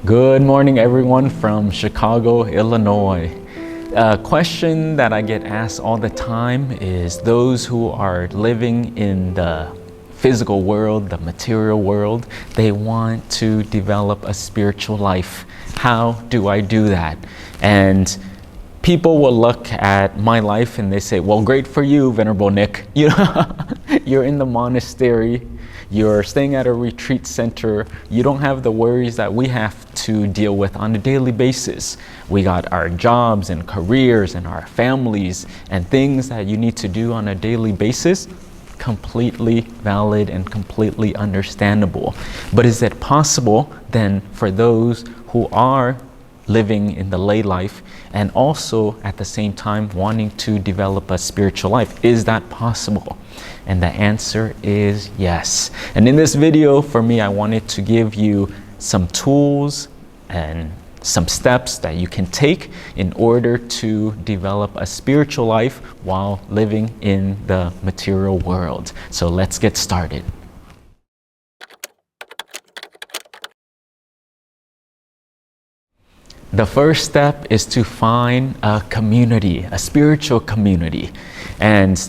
Good morning, everyone from Chicago, Illinois. A question that I get asked all the time is those who are living in the physical world, the material world, they want to develop a spiritual life. How do I do that? And people will look at my life and they say, well, great for you, Venerable Nick. You're in the monastery, you're staying at a retreat center, you don't have the worries that we have to deal with on a daily basis. We got our jobs and careers and our families and things that you need to do on a daily basis. Completely valid and completely understandable. But is it possible then for those who are living in the lay life and also at the same time wanting to develop a spiritual life? Is that possible? And the answer is yes. And in this video, for me, I wanted to give you some tools and some steps that you can take in order to develop a spiritual life while living in the material world. So let's get started. The first step is to find a community, a spiritual community. And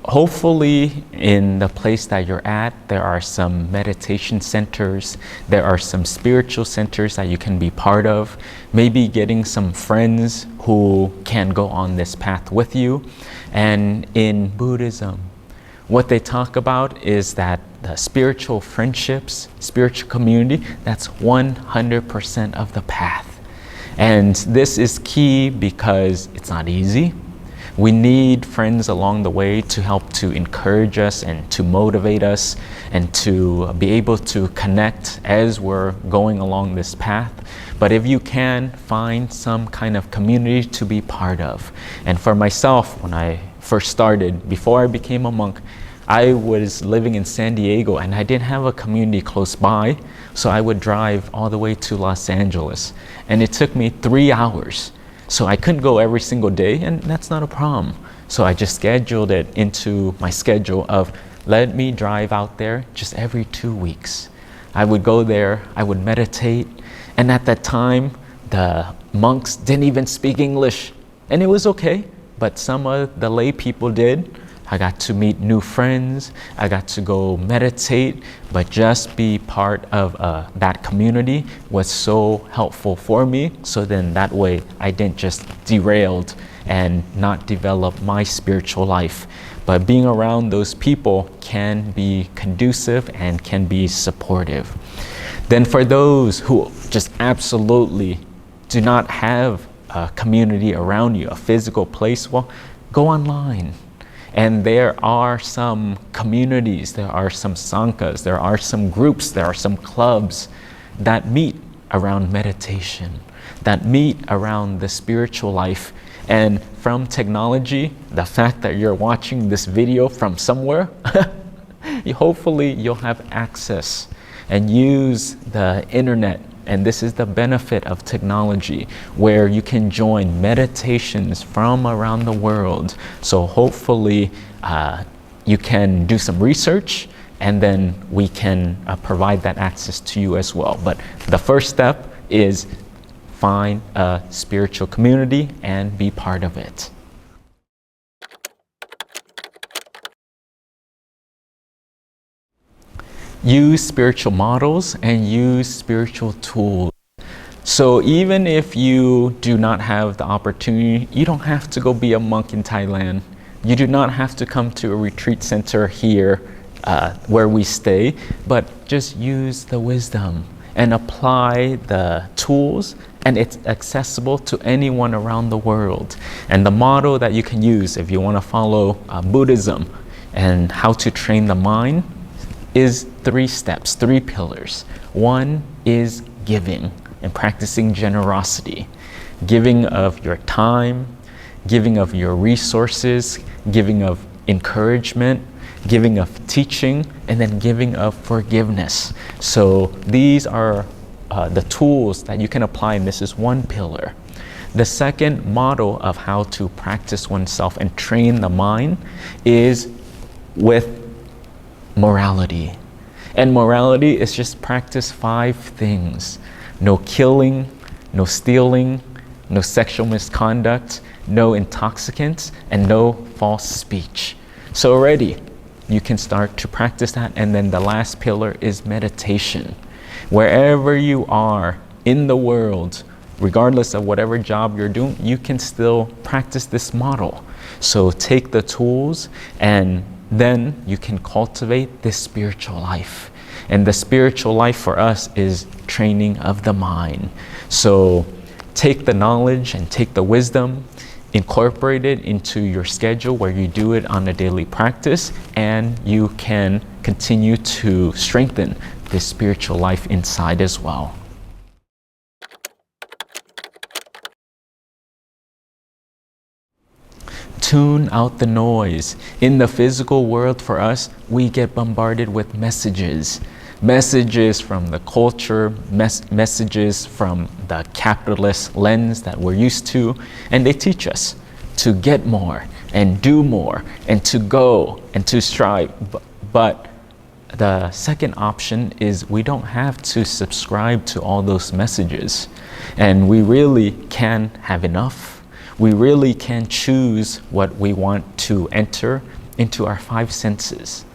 hopefully in the place that you're at, there are some meditation centers, there are some spiritual centers that you can be part of, maybe getting some friends who can go on this path with you. And in Buddhism, what they talk about is that the spiritual friendships, spiritual community, that's 100% of the path. And this is key because it's not easy. We need friends along the way to help to encourage us and to motivate us and to be able to connect as we're going along this path. But if you can, find some kind of community to be part of. And for myself, when I first started, before I became a monk, I was living in San Diego and I didn't have a community close by, so I would drive all the way to Los Angeles. And it took me 3 hours. So I couldn't go every single day, and that's not a problem. So I just scheduled it into my schedule of let me drive out there just every 2 weeks. I would go there, I would meditate, and at that time, the monks didn't even speak English, and it was okay, but some of the lay people did. I got to meet new friends, I got to go meditate, but just be part of that community was so helpful for me. So then that way I didn't just derailed and not develop my spiritual life. But being around those people can be conducive and can be supportive. Then for those who just absolutely do not have a community around you, a physical place, well, go online. And there are some communities, there are some sanghas, there are some groups, there are some clubs that meet around meditation, that meet around the spiritual life. And from technology, the fact that you're watching this video from somewhere, hopefully you'll have access and use the internet. And this is the benefit of technology, where you can join meditations from around the world. So hopefully you can do some research and then we can provide that access to you as well. But the first step is find a spiritual community and be part of it. Use spiritual models and use spiritual tools. So even if you do not have the opportunity, you don't have to go be a monk in Thailand. You do not have to come to a retreat center here where we stay, but just use the wisdom and apply the tools, and it's accessible to anyone around the world. And the model that you can use if you want to follow Buddhism and how to train the mind is 3 steps, 3 pillars. One is giving and practicing generosity. Giving of your time, giving of your resources, giving of encouragement, giving of teaching, and then giving of forgiveness. So these are the tools that you can apply, and this is one pillar. The second model of how to practice oneself and train the mind is with morality. And morality is just practice 5 things. no killing, no stealing, no sexual misconduct, no intoxicants, and no false speech. So already you can start to practice that. And then the last pillar is meditation. Wherever you are in the world, regardless of whatever job you're doing, you can still practice this model. So take the tools and then you can cultivate this spiritual life. And the spiritual life for us is training of the mind. So take the knowledge and take the wisdom, incorporate it into your schedule where you do it on a daily practice, and you can continue to strengthen this spiritual life inside as well. Tune out the noise. In the physical world for us, we get bombarded with messages. Messages from the culture, messages from the capitalist lens that we're used to, and they teach us to get more and do more and to go and to strive. But the second option is we don't have to subscribe to all those messages, and we really can have enough. We really can choose what we want to enter into our five senses.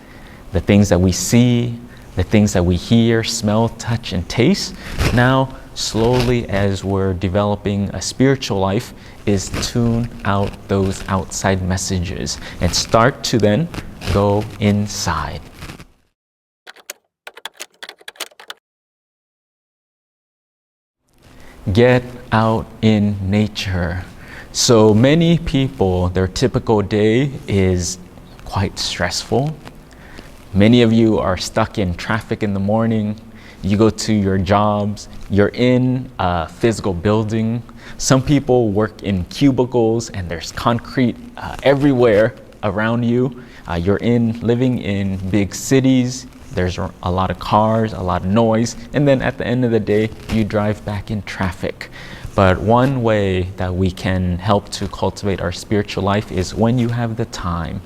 The things that we see, the things that we hear, smell, touch, and taste. Now, slowly as we're developing a spiritual life, is tune out those outside messages and start to then go inside. Get out in nature. So many people, their typical day is quite stressful. Many of you are stuck in traffic in the morning. You go to your jobs, you're in a physical building. Some people work in cubicles and there's concrete everywhere around you. You're living in big cities. There's a lot of cars, a lot of noise. And then at the end of the day, you drive back in traffic. But one way that we can help to cultivate our spiritual life is when you have the time.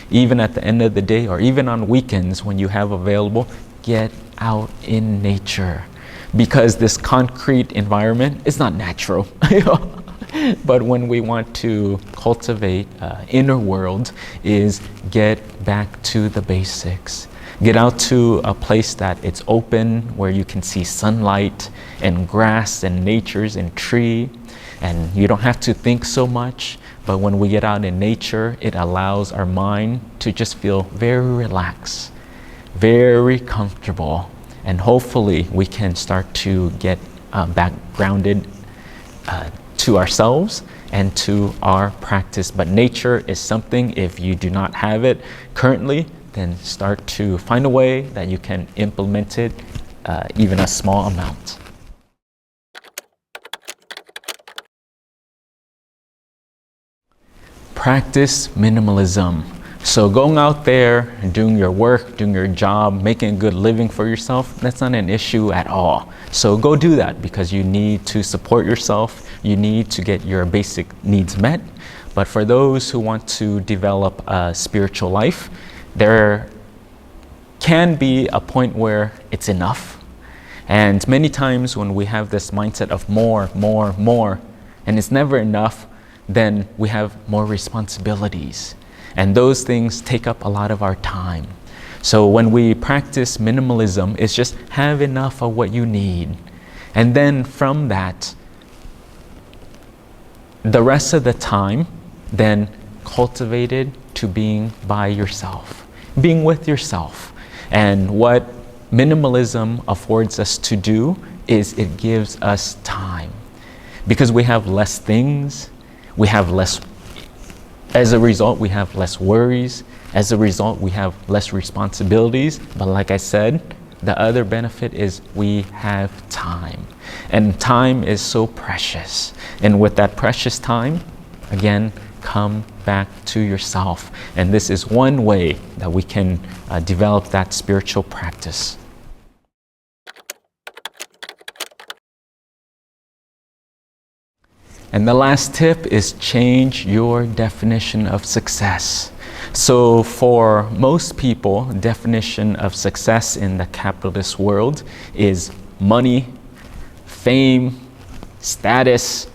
Even at the end of the day or even on weekends when you have available, get out in nature. Because this concrete environment is not natural. But when we want to cultivate inner world is get back to the basics. Get out to a place that it's open, where you can see sunlight and grass and natures and tree, and you don't have to think so much. But when we get out in nature, it allows our mind to just feel very relaxed, very comfortable, and hopefully we can start to get back grounded to ourselves and to our practice. But nature is something, if you do not have it currently, then start to find a way that you can implement it, even a small amount. Practice minimalism. So going out there and doing your work, doing your job, making a good living for yourself, that's not an issue at all. So go do that because you need to support yourself. You need to get your basic needs met. But for those who want to develop a spiritual life, there can be a point where it's enough. And many times when we have this mindset of more, and it's never enough, then we have more responsibilities. And those things take up a lot of our time. So when we practice minimalism, it's just have enough of what you need. And then from that, the rest of the time, then cultivate it to being by yourself, being with yourself. And what minimalism affords us to do is it gives us time. Because we have less things, as a result, we have less worries. As a result, we have less responsibilities. But like I said, the other benefit is we have time. And time is so precious. And with that precious time, again, come back to yourself. And this is one way that we can develop that spiritual practice. And the last tip is change your definition of success. So for most people, definition of success in the capitalist world is money, fame, status,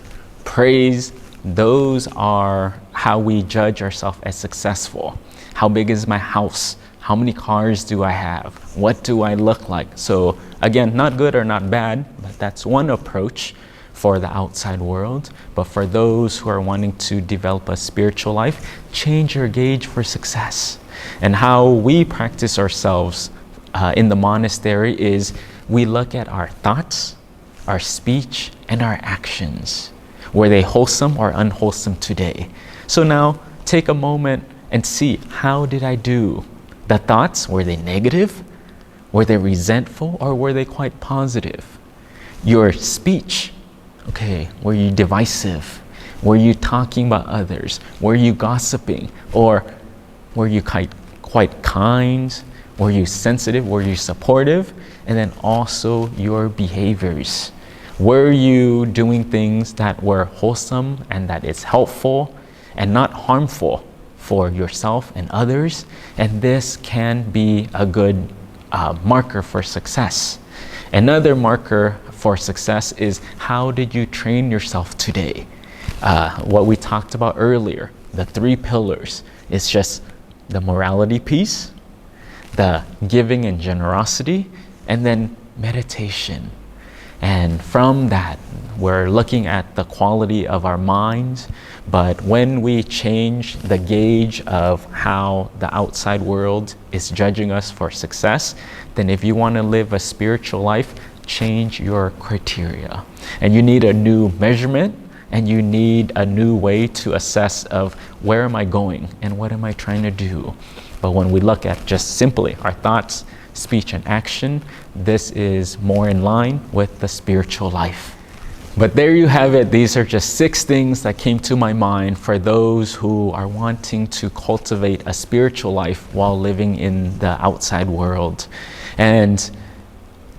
praise, those are how we judge ourselves as successful. How big is my house? How many cars do I have? What do I look like? So again, not good or not bad, but that's one approach for the outside world. But for those who are wanting to develop a spiritual life, change your gauge for success. And how we practice ourselves in the monastery is we look at our thoughts, our speech, and our actions. Were they wholesome or unwholesome today? So now take a moment and see, how did I do? The thoughts, were they negative? Were they resentful, or were they quite positive? Your speech, okay, were you divisive? Were you talking about others? Were you gossiping? Or were you quite kind? Were you sensitive? Were you supportive? And then also your behaviors. Were you doing things that were wholesome and that is helpful and not harmful for yourself and others? And this can be a good marker for success. Another marker for success is, how did you train yourself today? What we talked about earlier, the 3 pillars, is just the morality piece, the giving and generosity, and then meditation. And from that, we're looking at the quality of our minds. But when we change the gauge of how the outside world is judging us for success, then if you want to live a spiritual life, change your criteria. And you need a new measurement, and you need a new way to assess of where am I going and what am I trying to do. But when we look at just simply our thoughts, speech, and action, this is more in line with the spiritual life. But there you have it. These are just 6 things that came to my mind for those who are wanting to cultivate a spiritual life while living in the outside world. And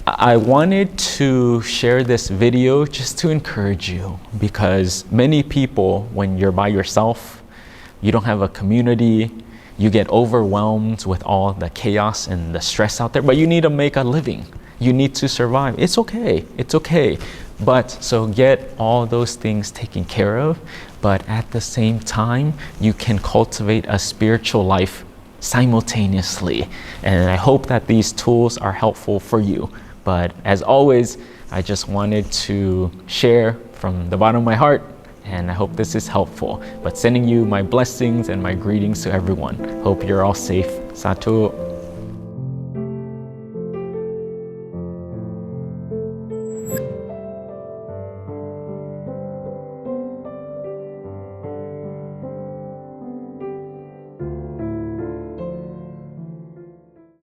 I wanted to share this video just to encourage you, because many people, when you're by yourself, you don't have a community, you get overwhelmed with all the chaos and the stress out there, but you need to make a living. You need to survive. It's okay. It's okay. But so get all those things taken care of, but at the same time, you can cultivate a spiritual life simultaneously. And I hope that these tools are helpful for you. But as always, I just wanted to share from the bottom of my heart, and I hope this is helpful. But sending you my blessings and my greetings to everyone. Hope you're all safe. Satu.